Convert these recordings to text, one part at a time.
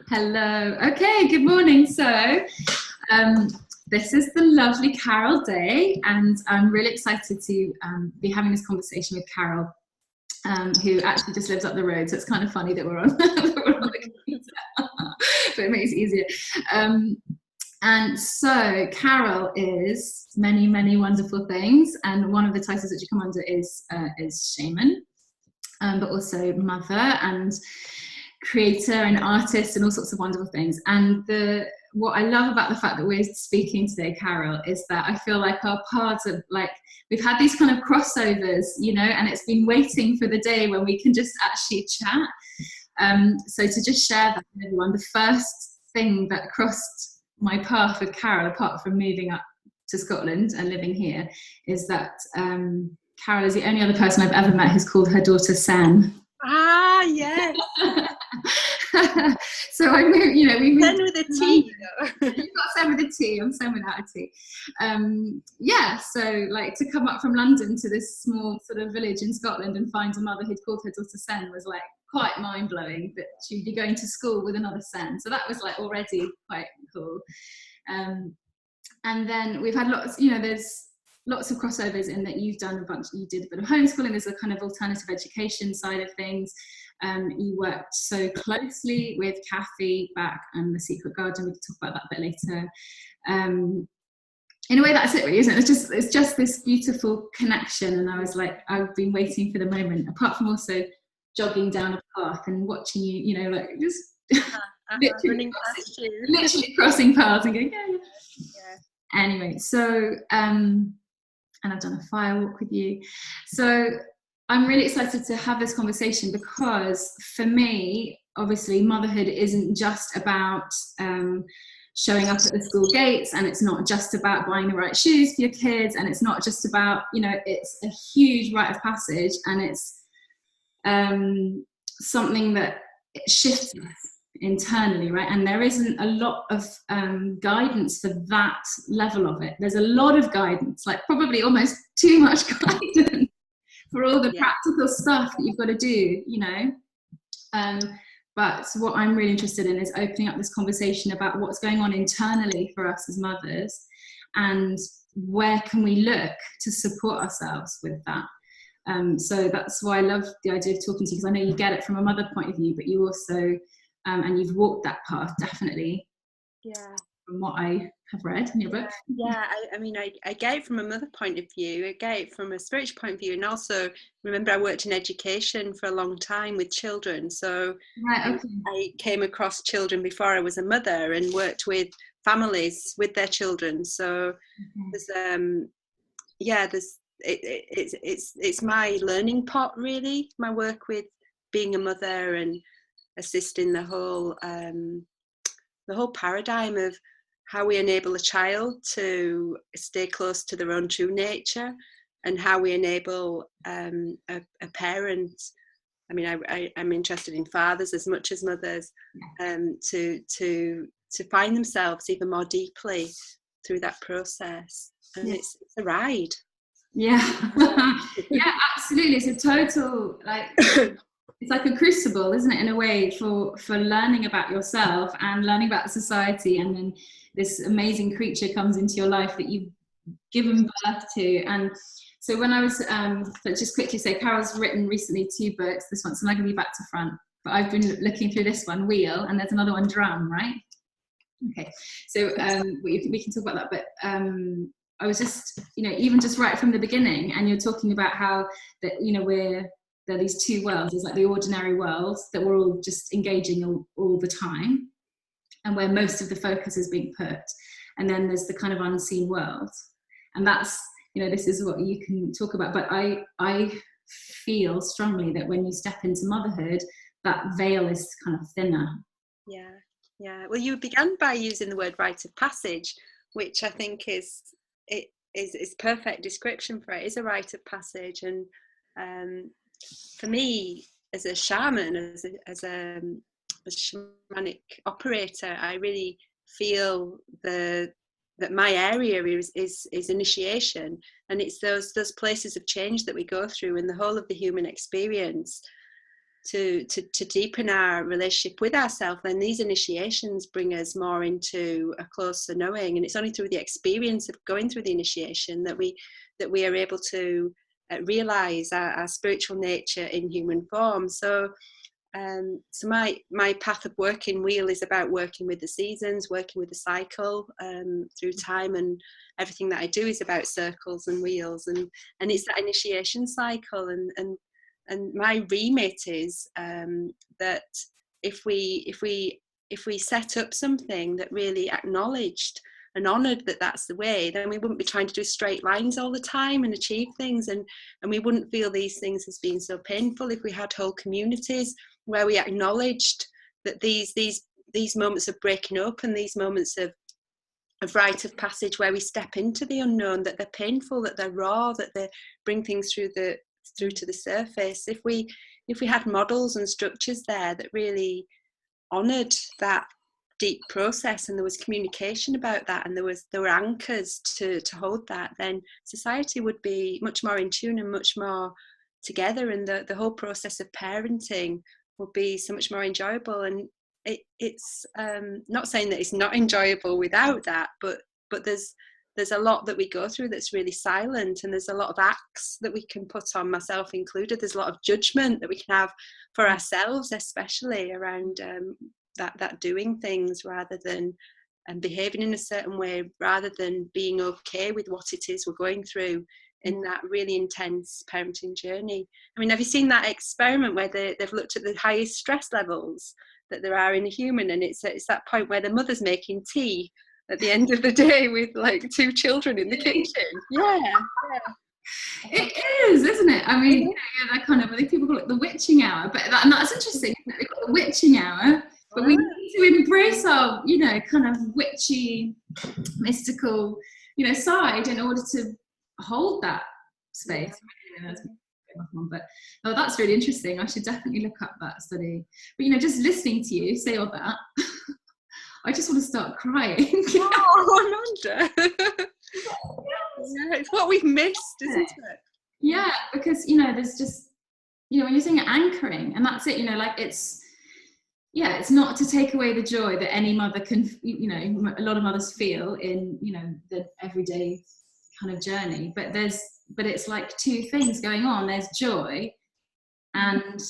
Hello. Okay, good morning. Um, this is the lovely Carol day, and I'm really excited to be having this conversation with Carol, who actually just lives up the road. So it's kind of funny that we're on, we're on the computer, but it makes it easier. And so Carol is many, many wonderful things, and one of the titles that you come under is shaman, but also mother and creator and artist and all sorts of wonderful things. And what I love about the fact that we're speaking today, Carol, is that I feel like our paths are like, we've had these kind of crossovers, you know, and it's been waiting for the day when we can just actually chat. So to just share that with everyone, the first thing that crossed my path with Carol, apart from moving up to Scotland and living here, is that Carol is the only other person I've ever met who's called her daughter Sen. Ah, yes. So I moved, you know, we moved. Sen with a T. You've got Sen with a T. I'm Sen without a T. Yeah. So like to come up from London to this small sort of village in Scotland and find a mother who'd called her daughter Sen was like quite mind blowing. That she'd be going to school with another Sen. So that was like already quite cool. And then we've had lots. You know, there's lots of crossovers in that you did a bit of homeschooling. There's a kind of alternative education side of things. You worked so closely with Kathy back and The Secret Garden. We can talk about that a bit later. In a way, that's it really, isn't it? It's just this beautiful connection. And I was like, I've been waiting for the moment, apart from also jogging down a path and watching you, you know, like just literally crossing paths and going, yeah. Anyway, so, and I've done a fire walk with you. So I'm really excited to have this conversation because for me, obviously, motherhood isn't just about showing up at the school gates, and it's not just about buying the right shoes for your kids, and it's not just about, you know, it's a huge rite of passage, and it's something that shifts us internally, right? And there isn't a lot of guidance for that level of it. There's a lot of guidance, like probably almost too much guidance for all the practical stuff that you've got to do, you know. But what I'm really interested in is opening up this conversation about what's going on internally for us as mothers, and where can we look to support ourselves with that. So that's why I love the idea of talking to you, because I know you get it from a mother point of view, but you also and you've walked that path, definitely. Yeah. From what I have read in your book. Yeah, I mean, I get it from a mother point of view. I get it from a spiritual point of view. And also, remember, I worked in education for a long time with children. So I came across children before I was a mother and worked with families with their children. So it's my learning pot, really, my work with being a mother and assisting the whole paradigm of how we enable a child to stay close to their own true nature, and how we enable a parent. I mean, I'm interested in fathers as much as mothers, to find themselves even more deeply through that process. And it's a ride. Yeah, yeah, absolutely. It's a total it's like a crucible, isn't it, in a way, for learning about yourself and learning about the society, and then this amazing creature comes into your life that you've given birth to. And so when I was so just quickly say, Carol's written recently 2 books. This one's not going to be back to front, but I've been looking through this one, Wheel, and there's another one, Drum, right? Okay, so we can talk about that, but I was just, you know, even just right from the beginning, and you're talking about how that, you know, there are these 2 worlds. There's like the ordinary world that we're all just engaging all the time, and where most of the focus is being put. And then there's the kind of unseen world. And that's, you know, this is what you can talk about. But I feel strongly that when you step into motherhood, that veil is kind of thinner. Yeah, yeah. Well, you began by using the word rite of passage, which I think is perfect description for it. It is a rite of passage. And for me, as a shaman, as a shamanic operator, I really feel that my area is initiation, and it's those places of change that we go through in the whole of the human experience. to deepen our relationship with ourselves, then these initiations bring us more into a closer knowing. And it's only through the experience of going through the initiation that we are able to realize our spiritual nature in human form. So my path of working wheel is about working with the seasons, working with the cycle through time, and everything that I do is about circles and wheels, and it's that initiation cycle. And my remit is that if we set up something that really acknowledged and honoured that that's the way, then we wouldn't be trying to do straight lines all the time and achieve things, and we wouldn't feel these things as being so painful if we had whole communities where we acknowledged that these moments of breaking up and these moments of rite of passage where we step into the unknown, that they're painful, that they're raw, that they bring things through to the surface. If we had models and structures there that really honoured that deep process, and there was communication about that, and there were anchors to hold that, then society would be much more in tune and much more together, and the whole process of parenting would be so much more enjoyable. And it's not saying that it's not enjoyable without that, but there's a lot that we go through that's really silent, and there's a lot of acts that we can put on, myself included. There's a lot of judgment that we can have for ourselves, especially around that doing things rather than behaving in a certain way, rather than being okay with what it is we're going through in that really intense parenting journey. I mean, have you seen that experiment where they've looked at the highest stress levels that there are in a human, and it's that point where the mother's making tea at the end of the day with like 2 children in the kitchen? Yeah. It is, isn't it? I mean, that kind of, I think people call it the witching hour, but and that's interesting. They've got the witching hour, but we need to embrace our, kind of witchy, mystical, side in order to hold that space. But that's really interesting. I should definitely look up that study. But just listening to you say all that, I just want to start crying. Oh, Amanda. Yeah, it's what we've missed, isn't it? Yeah, because there's just when you're saying anchoring, and that's it. It's not to take away the joy that any mother can, a lot of mothers feel in the everyday kind of journey, but it's like 2 things going on. There's joy and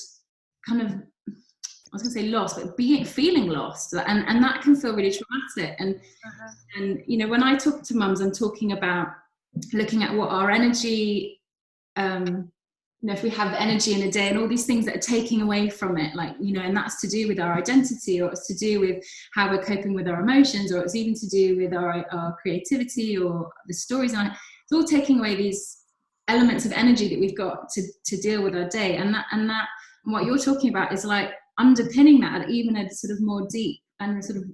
kind of, I was going to say lost, but feeling lost, and that can feel really traumatic. And when I talk to mums, I'm talking about looking at what our energy, if we have energy in a day and all these things that are taking away from it, like, and that's to do with our identity, or it's to do with how we're coping with our emotions, or it's even to do with our creativity or the stories. And it's all taking away these elements of energy that we've got to deal with our day. And what you're talking about is like underpinning that at even a sort of more deep and sort of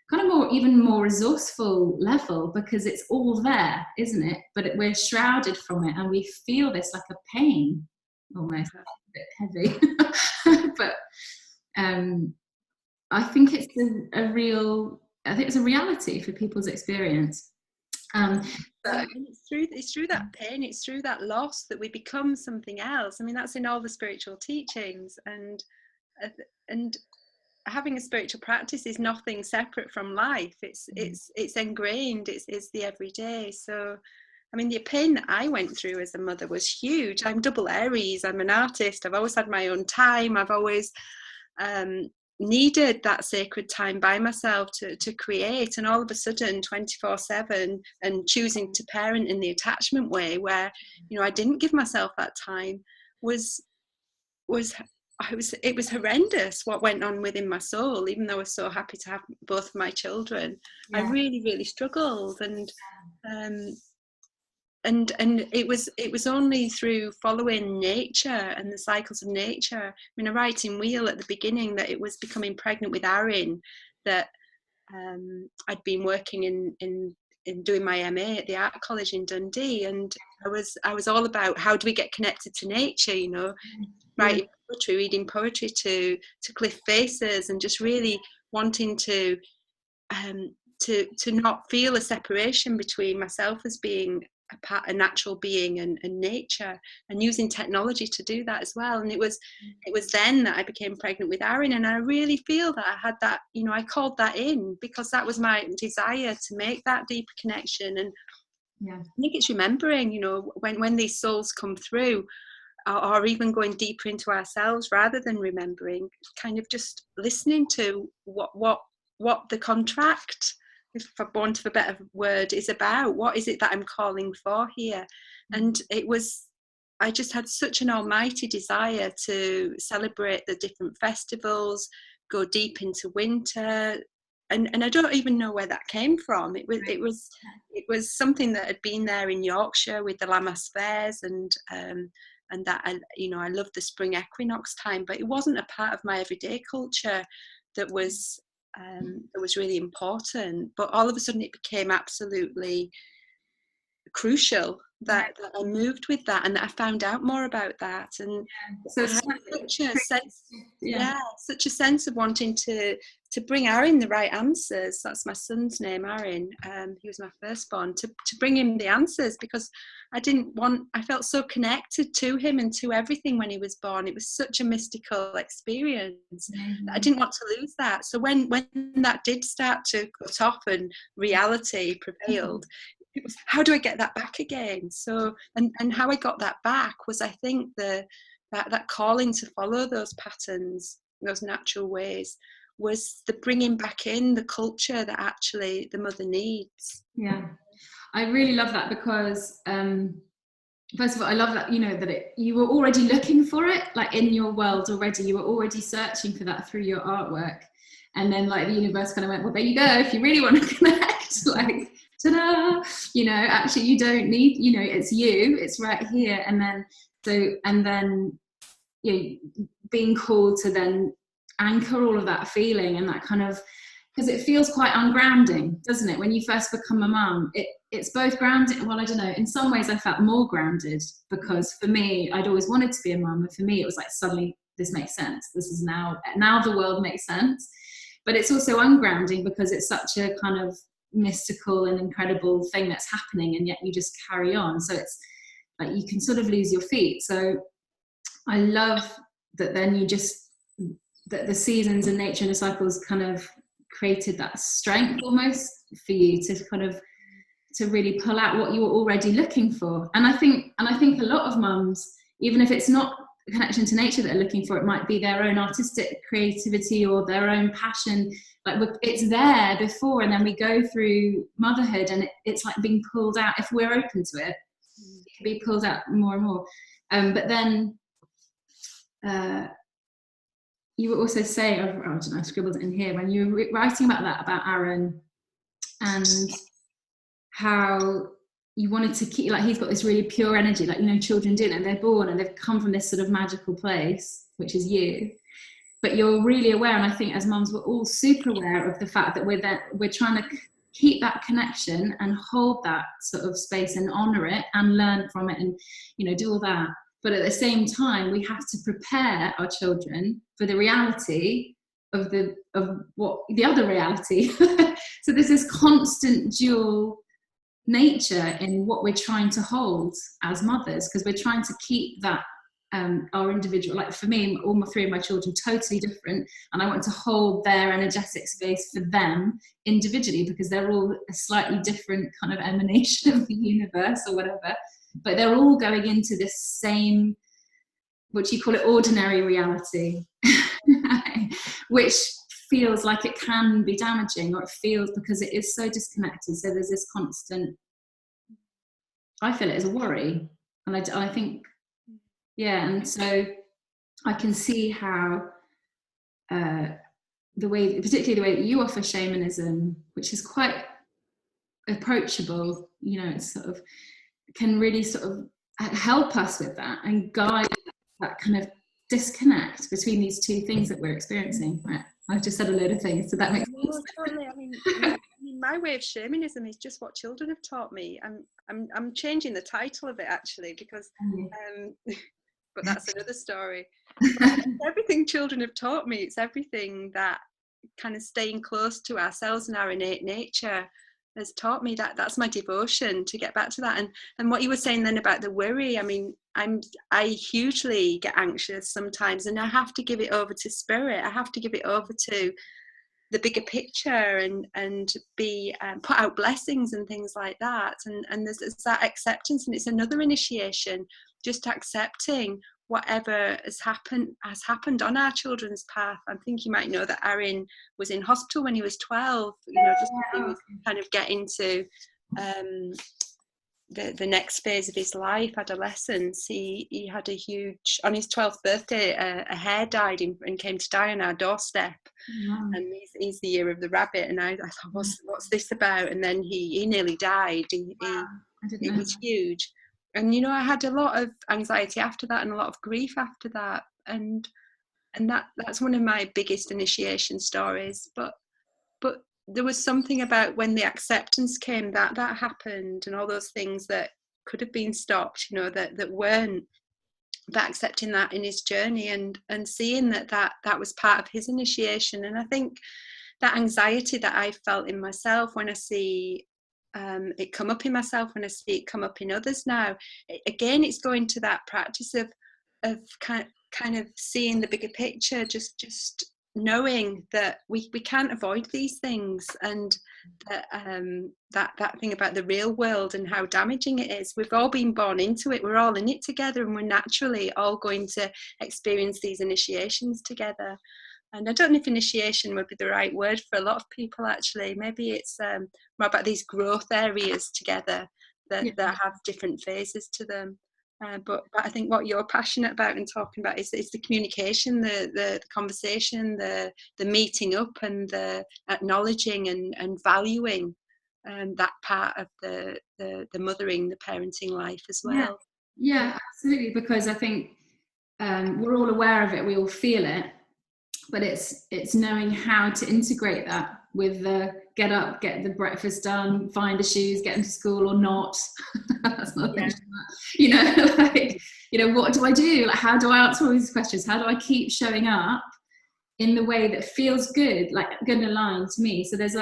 kind of more, even more resourceful level, because it's all there, isn't it? But we're shrouded from it, and we feel this like a pain, almost a bit heavy. But I think it's a reality for people's experience. It's through that pain, it's through that loss that we become something else. I mean, that's in all the spiritual teachings, and having a spiritual practice is nothing separate from life. It's ingrained. It's the everyday. So, I mean, the pain that I went through as a mother was huge. I'm double Aries. I'm an artist. I've always had my own time. I've always needed that sacred time by myself to create, and all of a sudden 24/7 and choosing to parent in the attachment way, where I didn't give myself that time, it was horrendous what went on within my soul. Even though I was so happy to have both of my children, I really, really struggled. And it was only through following nature and the cycles of nature. I mean, I write in Wheel at the beginning that it was becoming pregnant with Aaron that I'd been working in doing my MA at the Art College in Dundee, and I was all about how do we get connected to nature, writing poetry, reading poetry to cliff faces, and just really wanting to not feel a separation between myself as being a natural being and nature, and using technology to do that as well. And it was then that I became pregnant with Aaron, and I really feel that I had that, I called that in, because that was my desire, to make that deeper connection. And I think it's remembering, when these souls come through, or even going deeper into ourselves, rather than remembering, kind of just listening to what the contract, for want of a better word, is about. What is it that I'm calling for here? And I just had such an almighty desire to celebrate the different festivals, go deep into winter, and I don't even know where that came from. It was something that had been there in Yorkshire with the Lammas fairs, and that I loved the spring equinox time, but it wasn't a part of my everyday culture that was really important. But all of a sudden it became absolutely crucial that I moved with that, and that I found out more about that. And so I had such a sense of wanting to bring Aaron the right answers. That's my son's name, Aaron. He was my firstborn. To bring him the answers, because I felt so connected to him and to everything when he was born. It was such a mystical experience. I didn't want to lose that. So when that did start to cut off and reality prevailed, it was, how do I get that back again? So, and how I got that back was, I think, that calling to follow those patterns, those natural ways, was the bringing back in the culture that actually the mother needs. Yeah, I really love that, because first of all, I love that, that you were already looking for it, like in your world already. You were already searching for that through your artwork. And then like the universe kind of went, well, there you go. If you really want to connect, like, ta-da, actually you don't need, it's you, it's right here. And then being called to then anchor all of that feeling, and that kind of, because it feels quite ungrounding, doesn't it? When you first become a mum, it's both grounding. Well, I don't know, in some ways I felt more grounded, because for me, I'd always wanted to be a mum, and for me it was like, suddenly this makes sense. This is now the world makes sense. But it's also ungrounding, because it's such a kind of mystical and incredible thing that's happening, and yet you just carry on. So it's like you can sort of lose your feet. So I love that then that the seasons and nature and the cycles kind of created that strength almost for you to kind of to really pull out what you were already looking for. And I think a lot of mums, even if it's not a connection to nature that are looking for, it might be their own artistic creativity or their own passion. Like it's there before, and then we go through motherhood, and it's like being pulled out. If we're open to it, it can be pulled out more and more. But then you were also saying, I don't know, I scribbled it in here, when you were writing about that, about Aaron, and how you wanted to keep, like, he's got this really pure energy, like, children do, and they're born and they've come from this sort of magical place, which is you. But you're really aware, and I think as mums, we're all super aware of the fact that we're trying to keep that connection and hold that sort of space and honor it and learn from it, and do all that. But at the same time, we have to prepare our children for the reality of what the other reality. So there's this constant dual nature in what we're trying to hold as mothers, because we're trying to keep that our individual, like for me, all three of my children totally different, and I want to hold their energetic space for them individually, because they're all a slightly different kind of emanation of the universe or whatever, but they're all going into this same, what you call it, ordinary reality, which feels like it can be damaging, or it feels, because it is so disconnected. So there's this constant, I feel it as a worry, and I think, yeah, and so I can see how particularly the way that you offer shamanism, which is quite approachable, it's sort of, can really sort of help us with that and guide that kind of disconnect between these two things that we're experiencing. Right. I've just said a load of things, so that makes sense. Totally. I mean, my way of shamanism is just what children have taught me. I'm changing the title of it actually, because but that's another story. Everything children have taught me, it's everything that kind of staying close to ourselves and our innate nature, has taught me that. That's my devotion, to get back to that. And what you were saying then about the worry, I mean, I hugely get anxious sometimes, and I have to give it over to spirit. I have to give it over to the bigger picture, and be put out blessings and things like that. And there's that acceptance, and it's another initiation, just accepting whatever has happened on our children's path. I think you might know that Aaron was in hospital when he was 12, just as he was kind of getting to the next phase of his life, adolescence. He had a huge, on his 12th birthday, a hare died and came to die on our doorstep. Wow. And he's the year of the rabbit, and I thought, what's this about? And then he nearly died. It was huge. And I had a lot of anxiety after that, and a lot of grief after that, and that's one of my biggest initiation stories. But there was something about when the acceptance came, that happened, and all those things that could have been stopped, that weren't, but accepting that in his journey, and seeing that was part of his initiation. And I think that anxiety that I felt in myself, when I see it come up in myself, when I see it come up in others now, again, it's going to that practice of kind of seeing the bigger picture, just knowing that we can't avoid these things, and that thing about the real world and how damaging it is. We've all been born into it. We're all in it together, and we're naturally all going to experience these initiations together. And I don't know if initiation would be the right word for a lot of people, actually. Maybe it's more about these growth areas together that have different phases to them. But I think what you're passionate about and talking about is the communication, the conversation, the meeting up, and the acknowledging and valuing that part of the mothering, the parenting life as well. Yeah, absolutely. Because I think we're all aware of it, we all feel it, but it's knowing how to integrate that with the get up, get the breakfast done, find the shoes, get them to school or not. That's not what do I do? Like, how do I answer all these questions? How do I keep showing up in the way that feels good, like good and aligned to me? So there's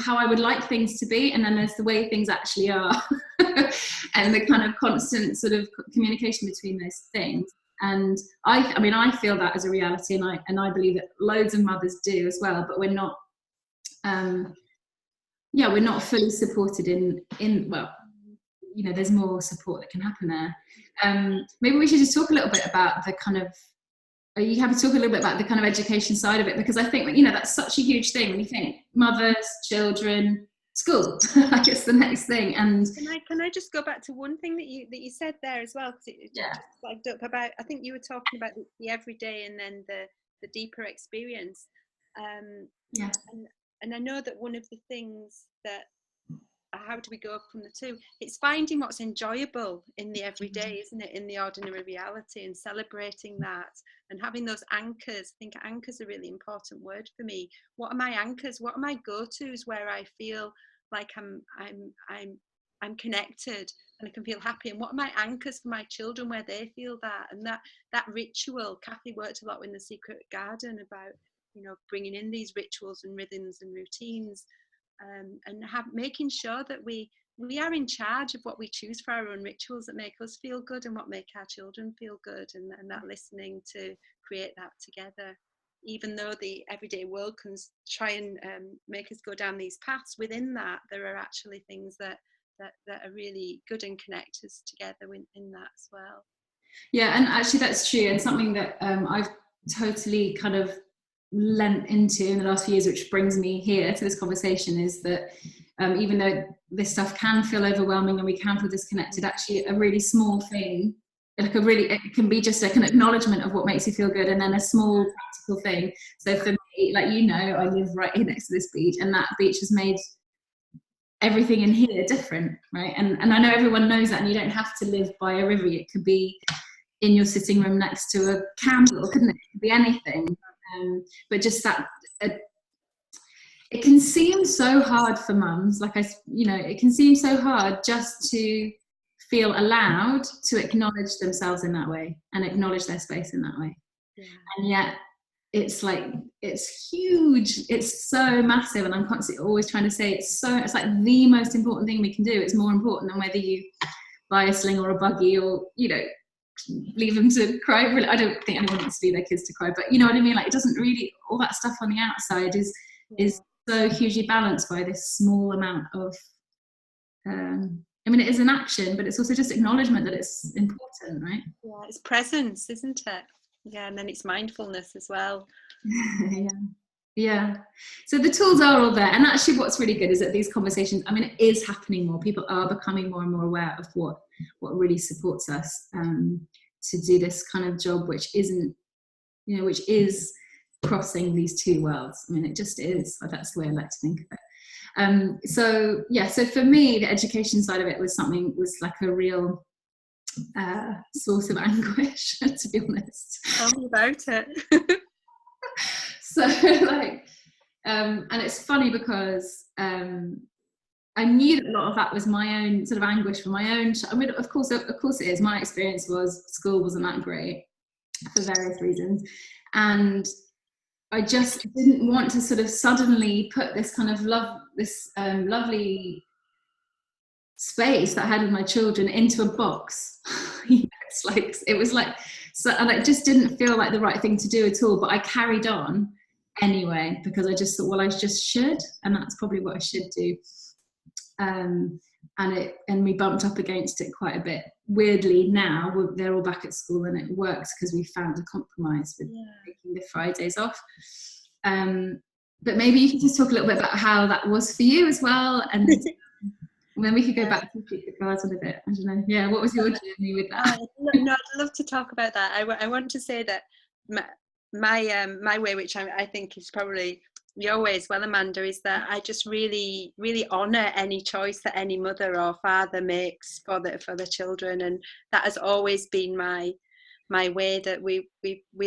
how I would like things to be, and then there's the way things actually are, and the kind of constant sort of communication between those things. And I feel that as a reality, and I believe that loads of mothers do as well, but we're not we're not fully supported in there's more support that can happen there. Maybe we should just talk a little bit about the kind of, are you happy to talk a little bit about the kind of education side of it? Because I think that's such a huge thing when you think mothers, children, school. I guess the next thing. And can I just go back to one thing that you said there as well, because it just flagged up about, I think you were talking about the everyday and then the deeper experience. And I know that one of the things that, how do we go from the two? It's finding what's enjoyable in the everyday, isn't it? In the ordinary reality, and celebrating that, and having those anchors. I think anchors are a really important word for me. What are my anchors? What are my go-tos where I feel like I'm connected and I can feel happy? And what are my anchors for my children where they feel that? And that ritual. Kathy worked a lot in the Secret Garden about bringing in these rituals and rhythms and routines. And making sure that we are in charge of what we choose for our own rituals that make us feel good and what make our children feel good, and that listening to create that together. Even though the everyday world can try and make us go down these paths, within that there are actually things that are really good and connect us together in that as well. Yeah, and actually that's true, and something that I've totally kind of lent into in the last few years, which brings me here to this conversation, is that even though this stuff can feel overwhelming and we can feel disconnected, actually a really small thing, it can be just an acknowledgement of what makes you feel good, and then a small practical thing. So for me, like I live right here next to this beach, and that beach has made everything in here different, right? And I know everyone knows that, and you don't have to live by a river. It could be in your sitting room next to a candle, couldn't it? It could be anything. But just that, it can seem so hard for mums. It can seem so hard just to feel allowed to acknowledge themselves in that way and acknowledge their space in that way. Yeah. And yet, it's like, it's huge, it's so massive, and I'm constantly always trying to say it's like the most important thing we can do. It's more important than whether you buy a sling or a buggy, or, you know, leave them to cry. I don't think anyone wants to leave their kids to cry, but you know what I mean, like, it doesn't really, all that stuff on the outside is so hugely balanced by this small amount of I mean, it is an action, but it's also just acknowledgement that it's important, right? Yeah, it's presence, isn't it? Yeah, and then it's mindfulness as well. Yeah. So the tools are all there, and actually what's really good is that these conversations, I mean, it is happening more. People are becoming more and more aware of what really supports us to do this kind of job, which isn't, you know, which is crossing these two worlds. I mean, it just is. That's the way I like to think of it. So for me, the education side of it was like a real source of anguish, to be honest. Tell me about it. So like, and it's funny because I knew that a lot of that was my own sort of anguish for my own. I mean, of course it is. My experience was school wasn't that great for various reasons, and I just didn't want to sort of suddenly put this kind of lovely space that I had with my children into a box. It's like, it was like, so, and it just didn't feel like the right thing to do at all, but I carried on anyway, because I just thought, well, I just should, and that's probably what I should do. And we bumped up against it quite a bit. Weirdly, now they're all back at school, and it works because we found a compromise with taking the Fridays off. But maybe you can just talk a little bit about how that was for you as well, and then we could go back to the garden a bit. I don't know. Yeah, what was your journey with that? No, I'd love to talk about that. I want to say that my way, which I think is probably your way as well, Amanda, is that I just really, really honour any choice that any mother or father makes for the children, and that has always been my way, that we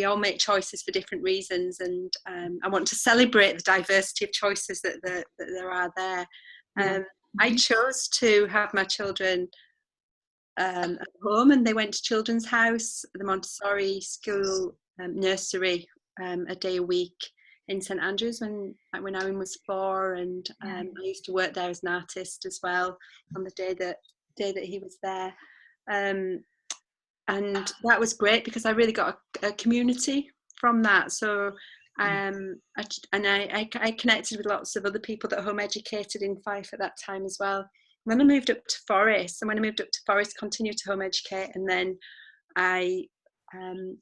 all make choices for different reasons, and I want to celebrate the diversity of choices that there are there. I chose to have my children at home, and they went to Children's House, the Montessori school, nursery, a day a week in St Andrews when Aaron was 4, and I used to work there as an artist as well on the day that he was there, and that was great because I really got a community from that. So I connected with lots of other people that home educated in Fife at that time as well. And then I moved up to Forest, and when I moved up to Forest, continued to home educate, and then I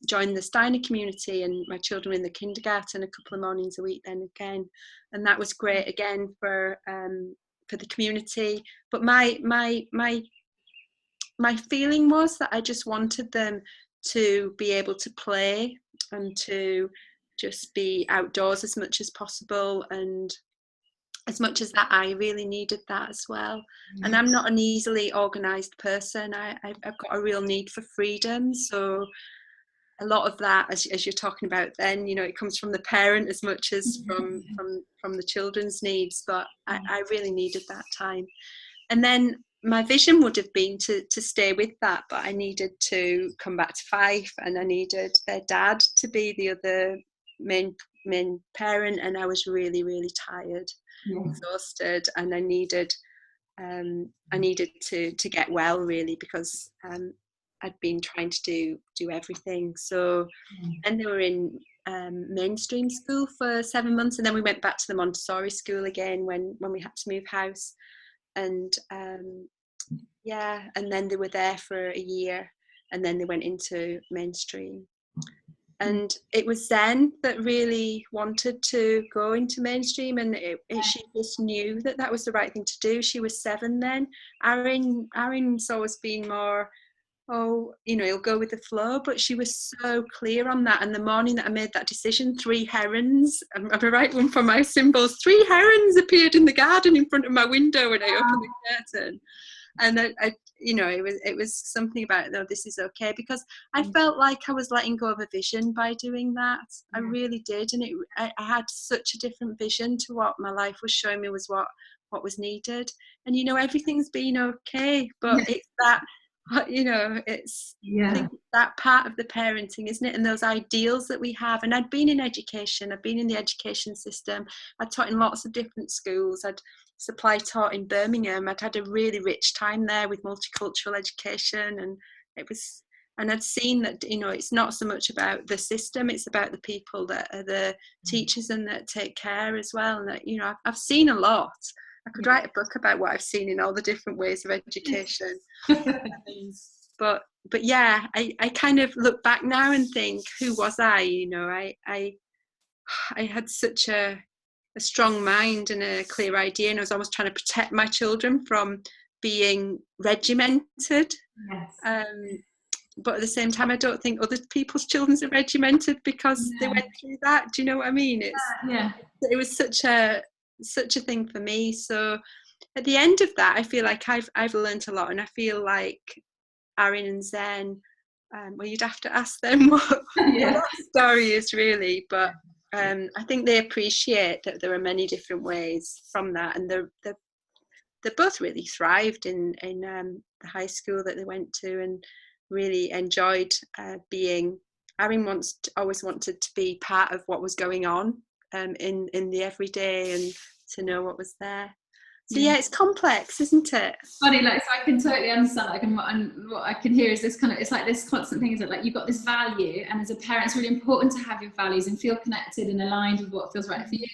joined the Steiner community, and my children were in the kindergarten a couple of mornings a week then again, and that was great again for the community. But my feeling was that I just wanted them to be able to play and to just be outdoors as much as possible, and as much as that, I really needed that as well. And I'm not an easily organised person. I've got a real need for freedom, so a lot of that, as you're talking about then, you know, it comes from the parent as much as from the children's needs, but I really needed that time. And then my vision would have been to stay with that, but I needed to come back to Fife, and I needed their dad to be the other main parent, and I was really, really tired, exhausted, and I needed to get well, really, because I'd been trying to do everything. So and they were in mainstream school for 7 months, and then we went back to the Montessori school again when we had to move house. And and then they were there for a year, and then they went into mainstream. And it was Zen that really wanted to go into mainstream, and she just knew that was the right thing to do. She was 7 then. Aaron's always been more, he'll go with the flow, but she was so clear on that. And the morning that I made that decision, 3 herons, I'm a right one for my symbols, 3 herons appeared in the garden in front of my window when I opened the curtain. And it was something about, no, this is okay, because I felt like I was letting go of a vision by doing that. I really did, and I had such a different vision to what my life was showing me was what was needed. And everything's been okay, but it's that you know, it's, Yeah. I think that part of the parenting, isn't it? And those ideals that we have. And I'd been in education, I'd been in the education system. I'd taught in lots of different schools. I'd supply taught in Birmingham. I'd had a really rich time there with multicultural education. And it was, and I'd seen that, you know, it's not so much about the system, it's about the people that are the teachers and that take care as well. And that, you know, I've seen a lot. I could write a book about what I've seen in all the different ways of education. But yeah, I kind of look back now and think, who was I? You know, I had such a strong mind and a clear idea, and I was almost trying to protect my children from being regimented. Yes. But at the same time, I don't think other people's children are regimented because they went through that. Do you know what I mean? It was such a thing for me. So at the end of that, I feel like I've learned a lot, and I feel like Aaron and Zen, well, you'd have to ask them what that story is really, but I think they appreciate that there are many different ways from that, and they both really thrived in the high school that they went to, and really enjoyed being. Aaron always wanted to be part of what was going on in the everyday, and to know what was there. So yeah, it's complex, isn't it? Funny, like, so I can totally understand, like, and what I can hear is this kind of, it's like this constant thing, is that like you've got this value, and as a parent it's really important to have your values and feel connected and aligned with what feels right for you,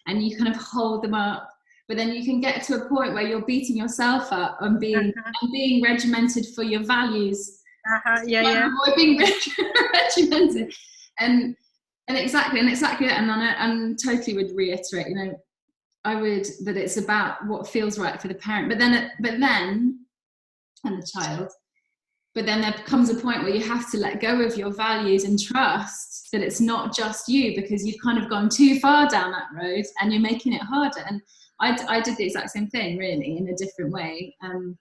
and you kind of hold them up, but then you can get to a point where you're beating yourself up and being regimented for your values. Avoid being regimented, and exactly, and I totally would reiterate, you know, that it's about what feels right for the parent, but then and the child. But then there comes a point where you have to let go of your values and trust that it's not just you, because you've kind of gone too far down that road and you're making it harder. And I did the exact same thing, really, in a different way. And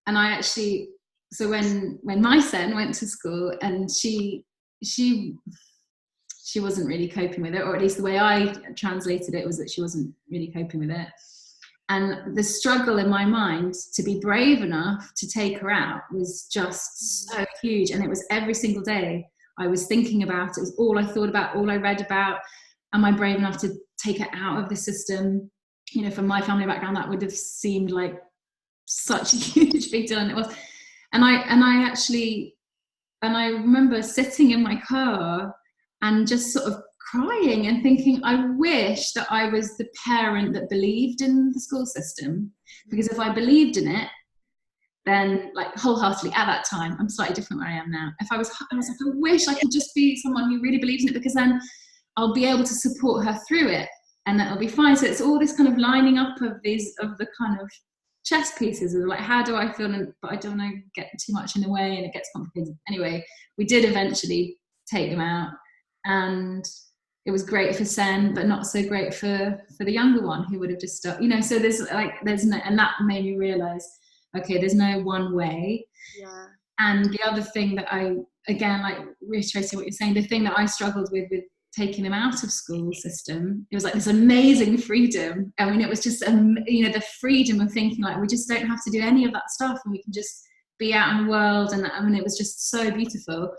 I actually, so when my son went to school, and she wasn't really coping with it, or at least the way I translated it was that she wasn't really coping with it. And the struggle in my mind to be brave enough to take her out was just so huge. And it was every single day I was thinking about it. It was all I thought about, all I read about. Am I brave enough to take her out of the system? You know, from my family background, that would have seemed like such a huge big deal, and it was. And I remember sitting in my car and just sort of crying and thinking, I wish that I was the parent that believed in the school system, because if I believed in it, then, like, wholeheartedly at that time, I'm slightly different where I am now. I was like, I wish I could just be someone who really believes in it, because then I'll be able to support her through it, and that'll be fine. So it's all this kind of lining up of the kind of chess pieces of, like, how do I feel, but I don't want to get too much in the way, and it gets complicated. Anyway, we did eventually take them out, and it was great for Sen, but not so great for the younger one, who would have just stopped, you know. So there's no, and that made me realize, okay, there's no one way. Yeah. And the other thing that I, again, like, reiterating what you're saying, the thing that I struggled with taking them out of school system, it was like this amazing freedom. I mean, it was just, you know, the freedom of thinking, like, we just don't have to do any of that stuff, and we can just be out in the world. And I mean, it was just so beautiful.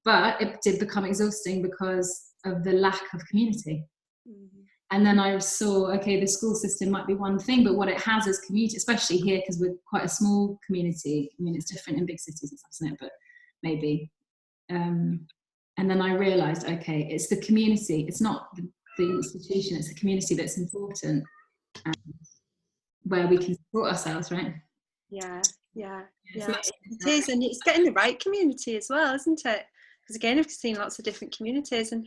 But it did become exhausting because of the lack of community. Mm-hmm. And then I saw, okay, the school system might be one thing, but what it has is community, especially here, because we're quite a small community. I mean, it's different in big cities and stuff, isn't it? But maybe. And then I realised, okay, it's the community. It's not the institution, it's the community that's important, where we can support ourselves, right? Yeah. So it is, and it's getting the right community as well, isn't it? Because again, I've seen lots of different communities, and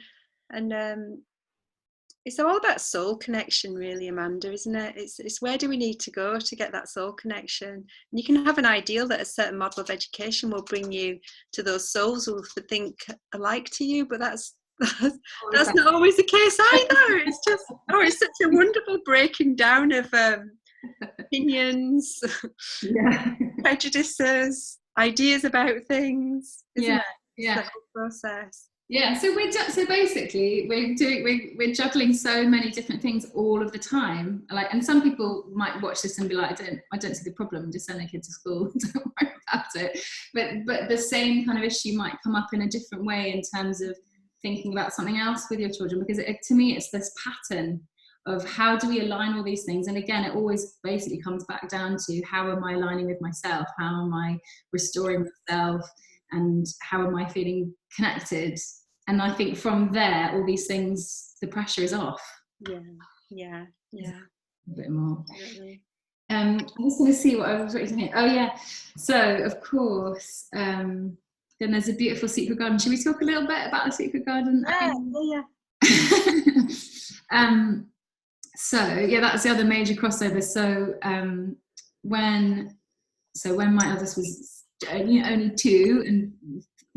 it's all about soul connection, really, Amanda, isn't it? It's where do we need to go to get that soul connection? And you can have an ideal that a certain model of education will bring you to those souls who think alike to you, but that's not always the case either. It's just, it's such a wonderful breaking down of opinions, prejudices, ideas about things, isn't it? Yeah. The whole process. Yeah, so so basically we're juggling so many different things all of the time. Like, and some people might watch this and be like, I don't see the problem. Just send their kids to school. Don't worry about it. But the same kind of issue might come up in a different way in terms of thinking about something else with your children. Because to me, it's this pattern of how do we align all these things. And again, it always basically comes back down to how am I aligning with myself? How am I restoring myself? And how am I feeling connected? And I think from there, all these things, the pressure is off. Yeah. A bit more. Really. I'm just going to see what I was writing here. Oh yeah. So of course, then there's a beautiful secret garden. Should we talk a little bit about the secret garden? Yeah. So yeah, that's the other major crossover. So when my eldest was only 2 and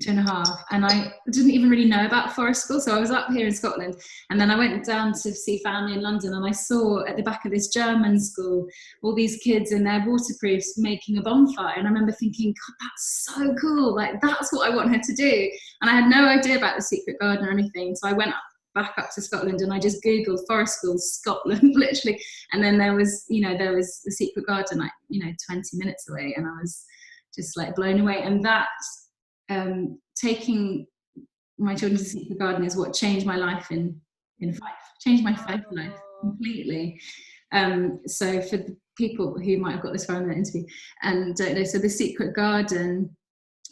2.5, and I didn't even really know about forest school, so I was up here in Scotland, and then I went down to see family in London, and I saw at the back of this German school all these kids in their waterproofs making a bonfire, and I remember thinking, God, that's so cool, like that's what I want her to do. And I had no idea about the secret garden or anything, so I went back up to Scotland and I just googled forest schools Scotland literally, and then there was the secret garden like 20 minutes away, and I was just like blown away. And that taking my children to the secret garden is what changed my life in Fife, changed my Fife life completely. So for the people who might have got this far in the interview and don't know, so the secret garden,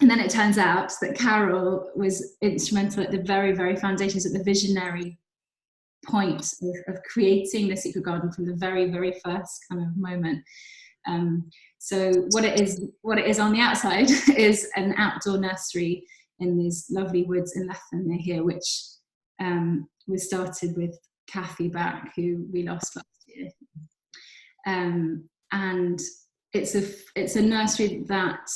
and then it turns out that Carol was instrumental at the very, very foundations, at the visionary point of creating the secret garden from the very, very first kind of moment. So what it is on the outside is an outdoor nursery in these lovely woods in Lethen near here, which was started with Kathy back, who we lost last year. And it's a nursery that,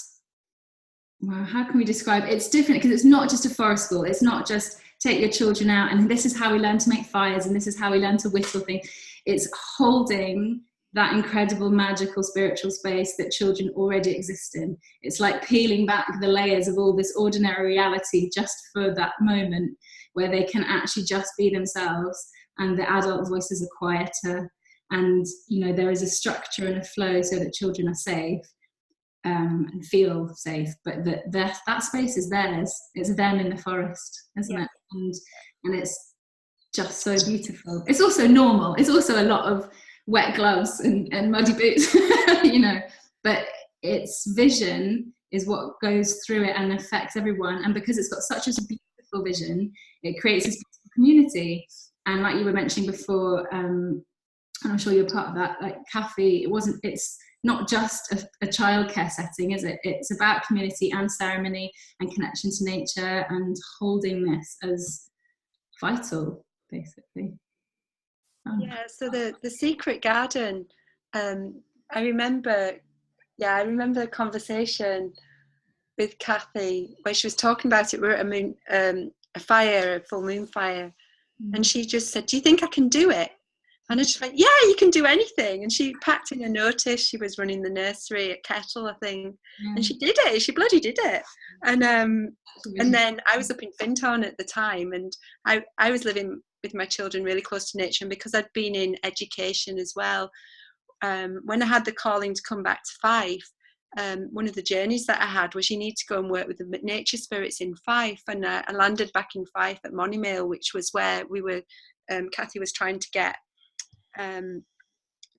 well, how can we describe it? It's different because it's not just a forest school. It's not just take your children out and this is how we learn to make fires and this is how we learn to whittle things. It's holding that incredible, magical, spiritual space that children already exist in. It's like peeling back the layers of all this ordinary reality just for that moment where they can actually just be themselves, and the adult voices are quieter, and there is a structure and a flow so that children are safe. And feel safe, but that space is theirs. It's them in the forest, isn't it? And it's just so beautiful. It's also normal. It's also a lot of wet gloves and muddy boots, but its vision is what goes through it and affects everyone. And because it's got such a beautiful vision, it creates this beautiful community. And like you were mentioning before, and I'm sure you're part of that, like Kathy, it's not just a childcare setting, is it? It's about community and ceremony and connection to nature and holding this as vital, basically. Yeah, so the secret garden, I remember the conversation with Kathy where she was talking about it. We were at a full moon fire, and she just said, "Do you think I can do it?" And I just went, "Yeah, you can do anything." And she packed in a notice. She was running the nursery at Kettle, I think, and she did it. She bloody did it. And then I was up in Fintown at the time, and I was living with my children really close to nature. And because I'd been in education as well, when I had the calling to come back to Fife, one of the journeys that I had was you need to go and work with the nature spirits in Fife. And I landed back in Fife at Monymail, which was where we were. Kathy was trying to get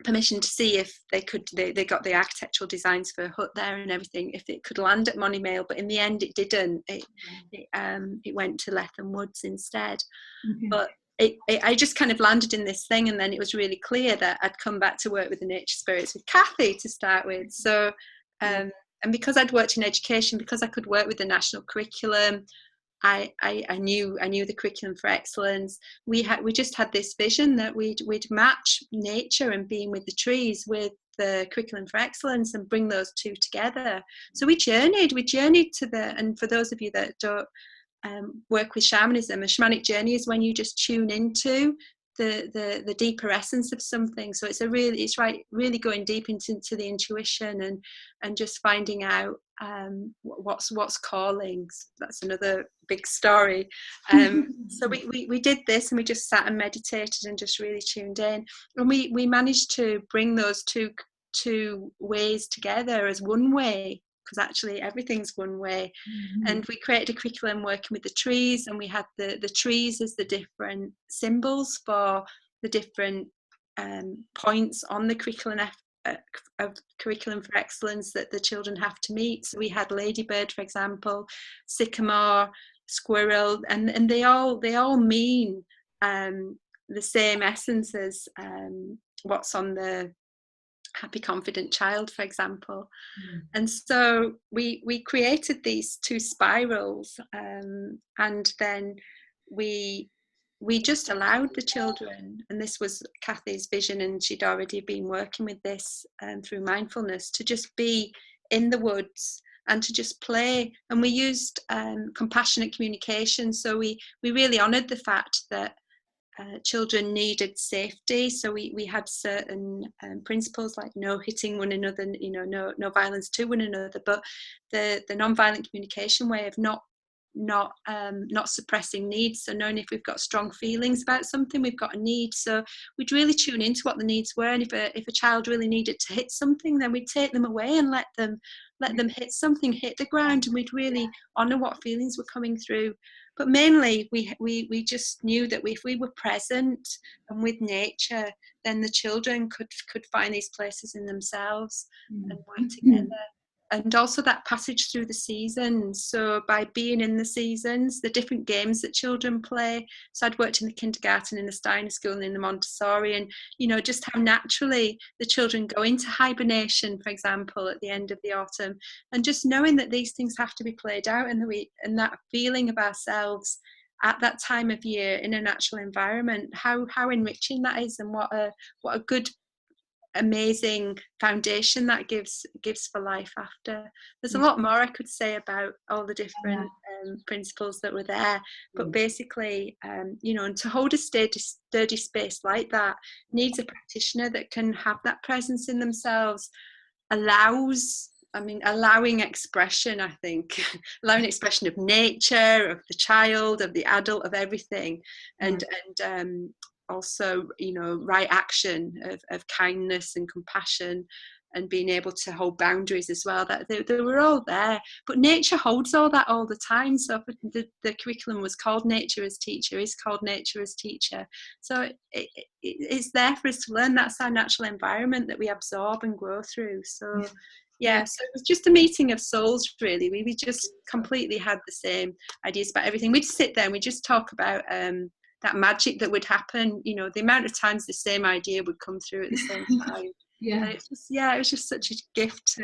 permission to see if they got the architectural designs for a hut there and everything, if it could land at Monymail, but in the end it didn't. It went to Lethen Woods instead. But I just kind of landed in this thing, and then it was really clear that I'd come back to work with the nature spirits with Kathy to start with. So and because I'd worked in education, because I could work with the national curriculum, I knew the curriculum for excellence. We just had this vision that we'd match nature and being with the trees with the curriculum for excellence and bring those two together. So we journeyed to and for those of you that don't work with shamanism, a shamanic journey is when you just tune into the deeper essence of something. So it's really going deep into the intuition and just finding out what's calling. That's another big story. So we did this, and we just sat and meditated and just really tuned in, and we managed to bring those two ways together as one way, because actually everything's one way. And we created a curriculum working with the trees, and we had the trees as the different symbols for the different points on the curriculum for excellence that the children have to meet. So we had ladybird, for example, sycamore, squirrel, and they all mean the same essence as what's on the happy confident child, for example. And so we created these two spirals, and then we just allowed the children, and this was Kathy's vision, and she'd already been working with this through mindfulness, to just be in the woods and to just play. And we used compassionate communication, so we really honoured the fact that children needed safety. So we had certain principles like no hitting one another, no violence to one another, but the non-violent communication way of not suppressing needs. So knowing if we've got strong feelings about something, we've got a need. So we'd really tune into what the needs were, and if a child really needed to hit something, then we'd take them away and let them hit something, hit the ground, and we'd really honour what feelings were coming through. But mainly we just knew that if we were present and with nature, then the children could find these places in themselves and work together. And also that passage through the seasons. So by being in the seasons, the different games that children play. So I'd worked in the kindergarten, in the Steiner school, and in the Montessori, and just how naturally the children go into hibernation, for example, at the end of the autumn, and just knowing that these things have to be played out, and that feeling of ourselves at that time of year in a natural environment, how enriching that is, and what a good, amazing foundation that gives for life after. There's a lot more I could say about all the different principles that were there, but basically and to hold a sturdy space like that needs a practitioner that can have that presence in themselves, allowing expression, I think. Allowing expression of nature, of the child, of the adult, of everything, and also right action of kindness and compassion, and being able to hold boundaries as well. That they were all there, but nature holds all that all the time. So the curriculum was called Nature as Teacher, is called Nature as Teacher. So it's there for us to learn. That's our natural environment that we absorb and grow through. So so it was just a meeting of souls, really. We just completely had the same ideas about everything. We'd sit there and we'd just talk about that magic that would happen, the amount of times the same idea would come through at the same time. And it's just, it was just such a gift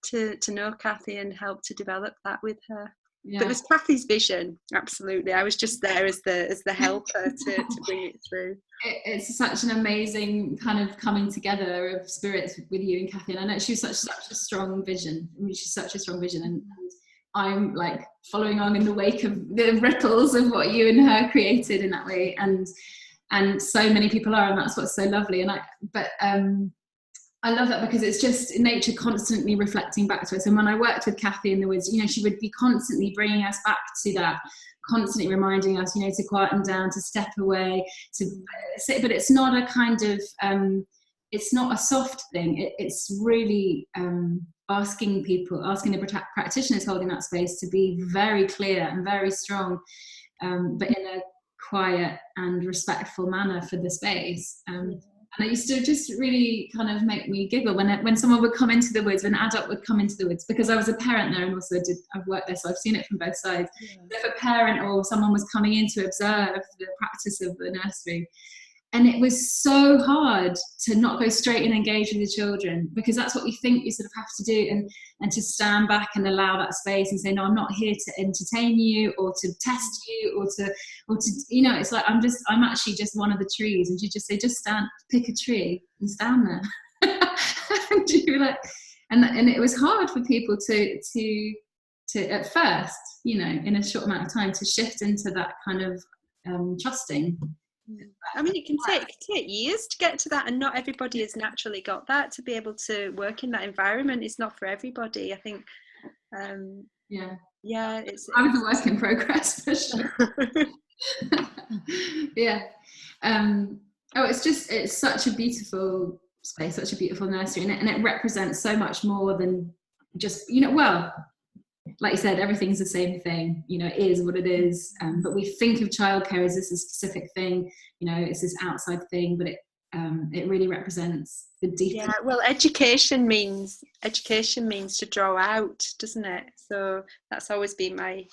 to know Kathy and help to develop that with her. But it was Kathy's vision, absolutely. I was just there as the helper to bring it through. It's such an amazing kind of coming together of spirits with you and Kathy, and I know she's such a strong vision. She's such a strong vision, and I'm like following on in the wake of the ripples of what you and her created in that way, and so many people are, and that's what's so lovely. And I love that, because it's just nature constantly reflecting back to us. And when I worked with Kathy in the woods, she would be constantly bringing us back to that, constantly reminding us, to quieten down, to step away, to sit. But it's not a kind of, it's not a soft thing. It's really asking the practitioners holding that space to be very clear and very strong, but in a quiet and respectful manner for the space. And it used to just really kind of make me giggle when someone would come into the woods, when an adult would come into the woods, because I was a parent there and also I've worked there, so I've seen it from both sides. If a parent or someone was coming in to observe the practice of the nursery, and it was so hard to not go straight and engage with the children, because that's what you think you sort of have to do, and to stand back and allow that space and say, no, I'm not here to entertain you or to test you or to it's like I'm actually just one of the trees, and you just say, just stand, pick a tree and stand there. And you like, and it was hard for people to at first, in a short amount of time, to shift into that kind of trusting. I mean, it can take years to get to that, and not everybody has naturally got that. To be able to work in that environment is not for everybody. I think Yeah. Yeah, it's I was a work in progress for sure. Yeah. It's such a beautiful space, such a beautiful nursery, and it represents so much more than just, well, like you said, everything's the same thing, it is what it is. But we think of childcare as this specific thing, it's this outside thing, but it really represents the deeper. Yeah, well, education means to draw out, doesn't it? So that's always been my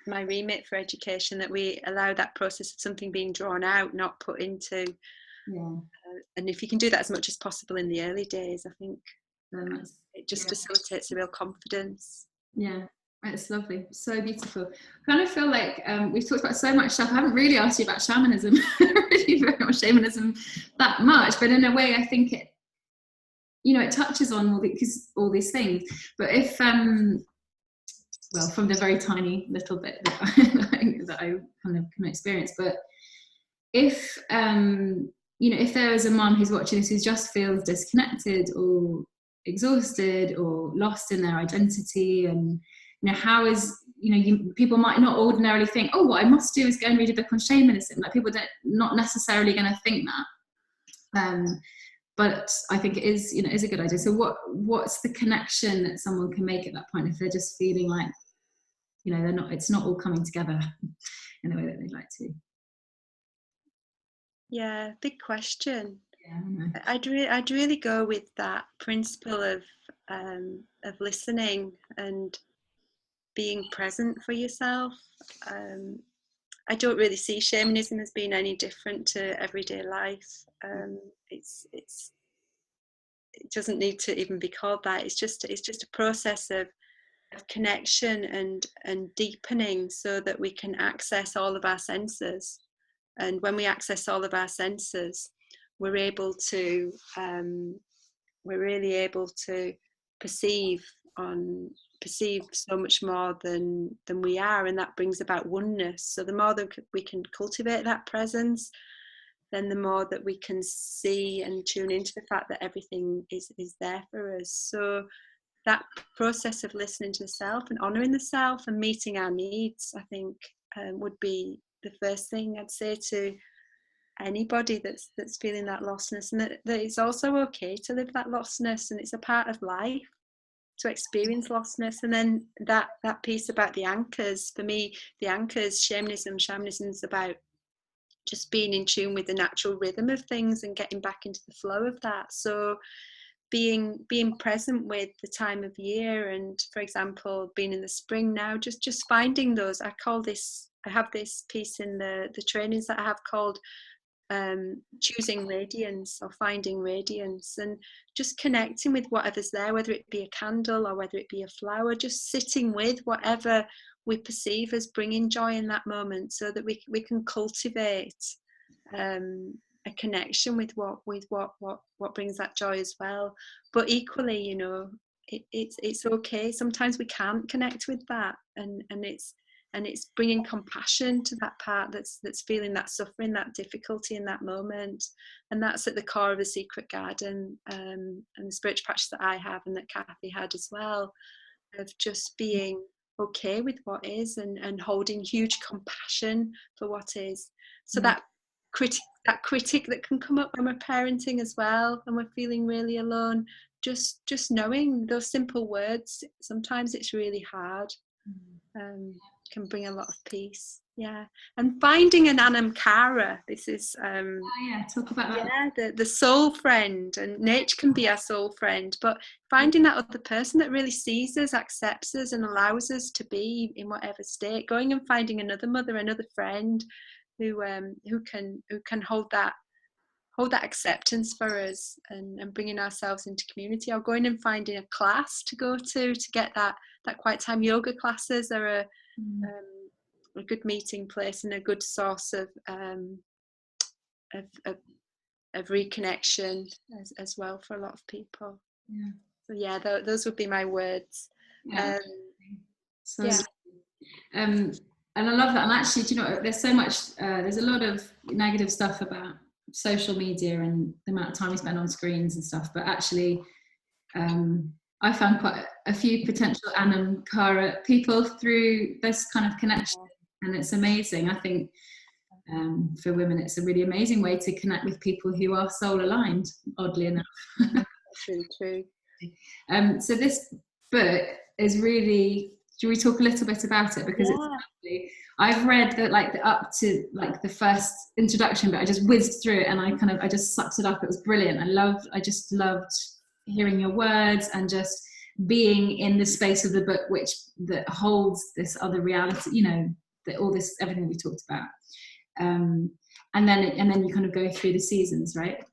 my remit for education, that we allow that process of something being drawn out, not put into. Yeah. And if you can do that as much as possible in the early days, I think it just facilitates a real confidence. Yeah, it's lovely, so beautiful. I kind of feel like we've talked about so much stuff. I haven't really asked you about shamanism, really very much shamanism that much, but in a way I think it, it touches on all these things. But if well, from the very tiny little bit that I kind of can experience, but if if there is a mum who's watching this who just feels disconnected or exhausted or lost in their identity, and how is people might not ordinarily think, oh, what I must do is go and read a book on shamanism. Like, people don't not necessarily going to think that, but I think it is is a good idea. So what's the connection that someone can make at that point if they're just feeling like it's not all coming together in the way that they'd like to? Yeah, big question. Yeah, I'd really go with that principle of listening and being present for yourself. I don't really see shamanism as being any different to everyday life. It doesn't need to even be called that. It's just a process of connection and deepening, so that we can access all of our senses. And when we access all of our senses, we're really able to perceive so much more than we are, and that brings about oneness. So the more that we can cultivate that presence, then the more that we can see and tune into the fact that everything is there for us. So that process of listening to the self and honouring the self and meeting our needs, I think, would be the first thing I'd say to anybody that's feeling that lostness, and that it's also okay to live that lostness, and it's a part of life to experience lostness. And then that piece about the anchors, for me, the anchors, shamanism is about just being in tune with the natural rhythm of things and getting back into the flow of that. So being present with the time of year, and for example being in the spring now, just finding those, I have this piece in the trainings that I have called choosing radiance, or finding radiance, and just connecting with whatever's there, whether it be a candle or whether it be a flower, just sitting with whatever we perceive as bringing joy in that moment, so that we can cultivate a connection with what brings that joy as well. But equally, it's okay, sometimes we can't connect with that, and it's bringing compassion to that part that's feeling that suffering, that difficulty in that moment. And that's at the core of the Secret Garden, and the spiritual practice that I have and that Kathy had as well, of just being okay with what is, and holding huge compassion for what is. So that critic that can come up when we're parenting as well, and we're feeling really alone, just knowing those simple words, sometimes it's really hard, can bring a lot of peace. Yeah. And finding an anamkara, this is talk about that. The soul friend, and nature can be our soul friend, but finding that other person that really sees us, accepts us, and allows us to be in whatever state, going and finding another mother, another friend who can hold that acceptance for us, and bringing ourselves into community, or going and finding a class to go to get that quiet time. Yoga classes are a good meeting place and a good source of reconnection as well for a lot of people. So those would be my words. And I love that. And actually, do you know, there's so much, there's a lot of negative stuff about social media and the amount of time we spend on screens and stuff, but actually I found quite a few potential Anam Cara people through this kind of connection, and it's amazing. I think for women, it's a really amazing way to connect with people who are soul aligned, oddly enough. True. So this book is really, should we talk a little bit about it? Because it's lovely. I've read that up to the first introduction, but I just whizzed through it and I just sucked it up. It was brilliant. I just loved hearing your words and just being in the space of the book that holds this other reality, everything we talked about. And then you kind of go through the seasons, right?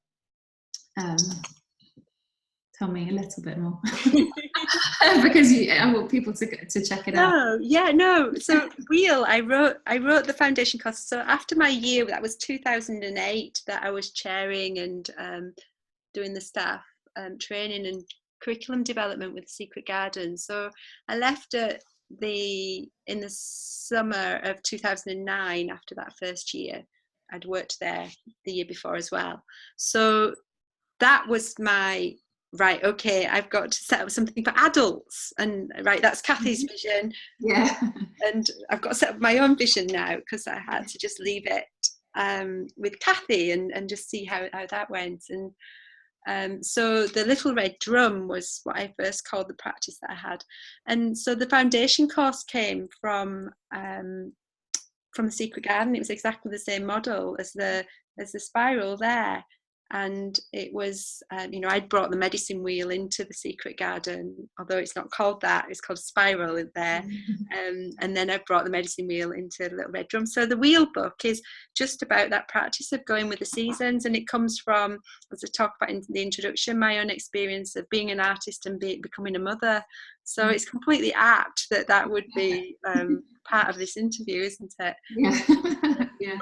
Tell me a little bit more. Because I want people to check it out. No. So Wheel, I wrote the foundation course. So after my year, that was 2008, that I was chairing and doing the staff training and curriculum development with Secret Garden. So I left in the summer of 2009 after that first year. I'd worked there the year before as well. So that was my right, okay, I've got to set up something for adults, and right, that's Kathy's vision. And I've got to set up my own vision now, because I had to just leave it with Kathy and just see how that went. And so the Little Red Drum was what I first called the practice that I had. And so the foundation course came from the Secret Garden. It was exactly the same model as the spiral there. And it was, I'd brought the medicine wheel into the Secret Garden, although it's not called that, it's called Spiral in there. And then I brought the medicine wheel into the Little Red Drum. So the wheel book is just about that practice of going with the seasons. And it comes from, as I talk about in the introduction, my own experience of being an artist and becoming a mother. So it's completely apt that would be part of this interview, isn't it?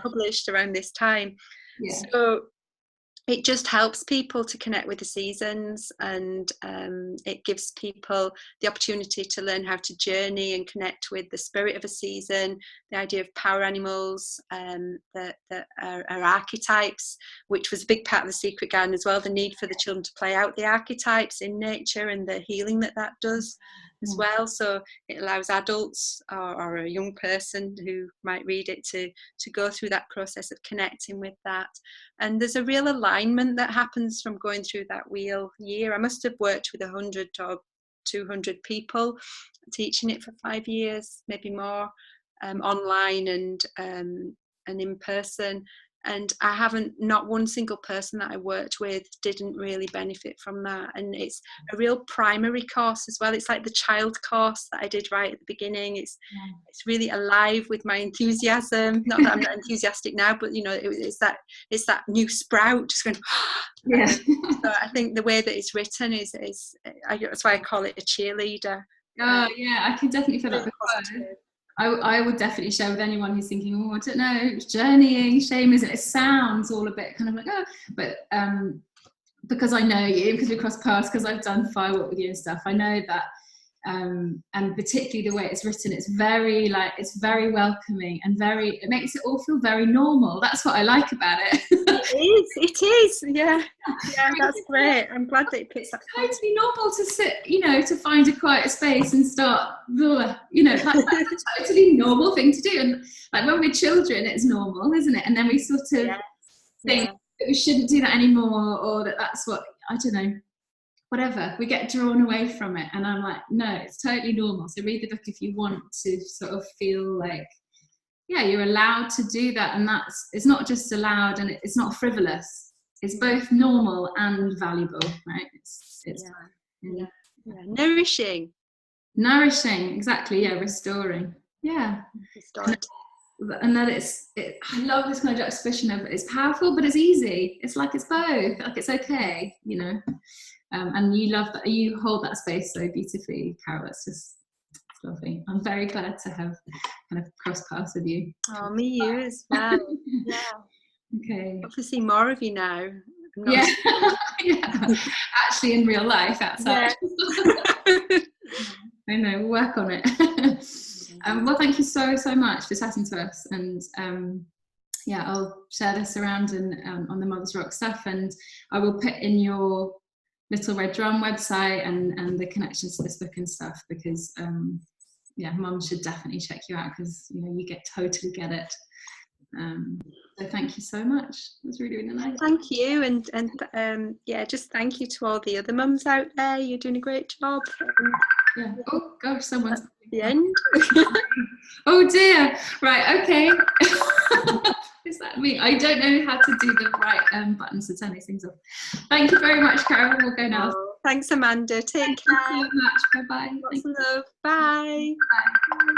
Published around this time. So it just helps people to connect with the seasons, and it gives people the opportunity to learn how to journey and connect with the spirit of a season, the idea of power animals that are archetypes, which was a big part of the Secret Garden as well, the need for the children to play out the archetypes in nature and the healing that does as well. So it allows adults or a young person who might read it to go through that process of connecting with that. And there's a real alignment that happens from going through that wheel year. I must have worked with 100 or 200 people, teaching it for 5 years, maybe more, online and in person. And I haven't, not one single person that I worked with didn't really benefit from that. And it's a real primary course as well. It's like the child course that I did right at the beginning. It's really alive with my enthusiasm. Not that I'm not enthusiastic now, but it's that new sprout just going. So I think the way that it's written is that's why I call it a cheerleader. I can definitely feel that. I would definitely share with anyone who's thinking, I don't know, journeying, shame, isn't it? It sounds all a bit kind of like, but because I know you, because we crossed paths, because I've done firework with you and stuff, I know that, and particularly the way it's written, it's very welcoming and it makes it all feel very normal. That's what I like about it. It is, yeah, that's great. I'm glad that it puts that. It's totally normal to sit, to find a quiet space and start, that's a totally normal thing to do. And like when we're children, it's normal, isn't it? And then we sort of think that we shouldn't do that anymore, or that's what, I don't know, whatever, we get drawn away from it. And I'm like, no, it's totally normal. So read the book if you want to sort of feel like, you're allowed to do that. And it's not just allowed, and it's not frivolous. It's both normal and valuable, right? It's nourishing, exactly. Restoring, and that I love this kind of juxtaposition of it's powerful, but it's easy. It's like it's both, like it's okay, and you love that, you hold that space so beautifully, Carol. It's lovely. I'm very glad to have kind of crossed paths with you. Oh, me you as well. Okay. I'll have to see more of you now. Actually in real life outside. I know, we'll work on it. Well, thank you so much for chatting to us, and I'll share this around and on the Mother's Rock stuff, and I will put in your Little Red Drum website and the connections to this book and stuff, because yeah, mum should definitely check you out, because you know, you totally get it. So thank you so much. It was really, really nice. Thank you, and yeah, just thank you to all the other mums out there. You're doing a great job. Yeah. Oh gosh, someone's At the end. Oh dear. Right. Okay. Is that me? I don't know how to do the right buttons to turn these things off. Thank you very much, Carol. We'll go now. Oh, thanks, Amanda. Take care. Thank you so much. Bye bye. Lots of love. Bye. Bye.